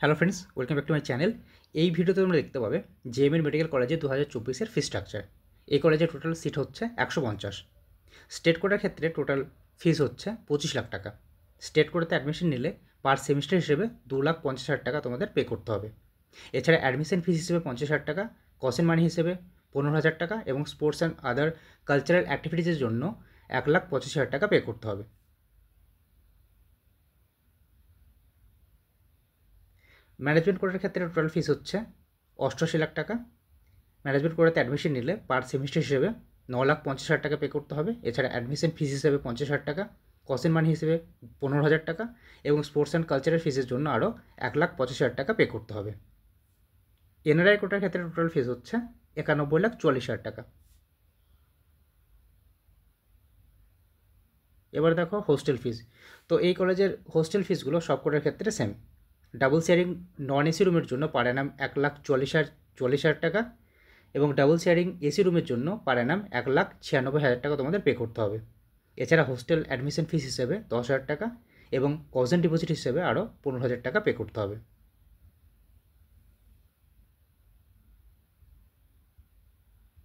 Hello friends, welcome back to my channel. এই ভিডিওতে তোমরা দেখতে পাবে জেএমএন মেডিকেল কলেজে 2024-এর ফি স্ট্রাকচার। এই কলেজে টোটাল সিট হচ্ছে 150। স্টেট কোটার ক্ষেত্রে টোটাল ফিস হচ্ছে 25 লাখ টাকা। স্টেট কোটাতে অ্যাডমিশন নিলে পার সেমিস্টার হিসেবে 2,50,000 টাকা তোমাদের পে করতে হবে। এছাড়া অ্যাডমিশন ফিস হিসেবে 50,000 টাকা, কসেন মানি হিসেবে 15,000 টাকা এবং স্পোর্টস অ্যান্ড আদার কালচারাল অ্যাক্টিভিটিসের জন্য 1,25,000 টাকা পে করতে হবে। ম্যানেজমেন্ট কোটার ক্ষেত্রে টোটাল ফিস হচ্ছে 88 লাখ টাকা। ম্যানেজমেন্ট কোটাতে অ্যাডমিশন নিলে পার সেমিস্টার হিসেবে 9,50,000 টাকা পে করতে হবে। এছাড়া অ্যাডমিশন ফিস হিসেবে 50,000 টাকা, কসেন মানি হিসেবে 15,000 টাকা এবং স্পোর্টস অ্যান্ড কালচারাল ফিসের জন্য আরও 1,25,000 টাকা পে করতে হবে। এনআরআই কোটার ক্ষেত্রে টোটাল ফিস হচ্ছে 91,44,000 টাকা। এবার দেখো হোস্টেল ফিস। তো এই কলেজের হোস্টেল ফিসগুলো সব কোটার ক্ষেত্রে same. Double sharing non AC রুমের জন্য পার অ্যানাম 1,40,000 টাকা এবং ডাবল শেয়ারিং এসি রুমের জন্য পার অ্যানাম 1,96,000 টাকা তোমাদের পে করতে হবে। এছাড়া হোস্টেল অ্যাডমিশন ফিস হিসেবে 10,000 টাকা এবং কজন ডিপোজিট হিসেবে আরও 15,000 টাকা পে করতে হবে।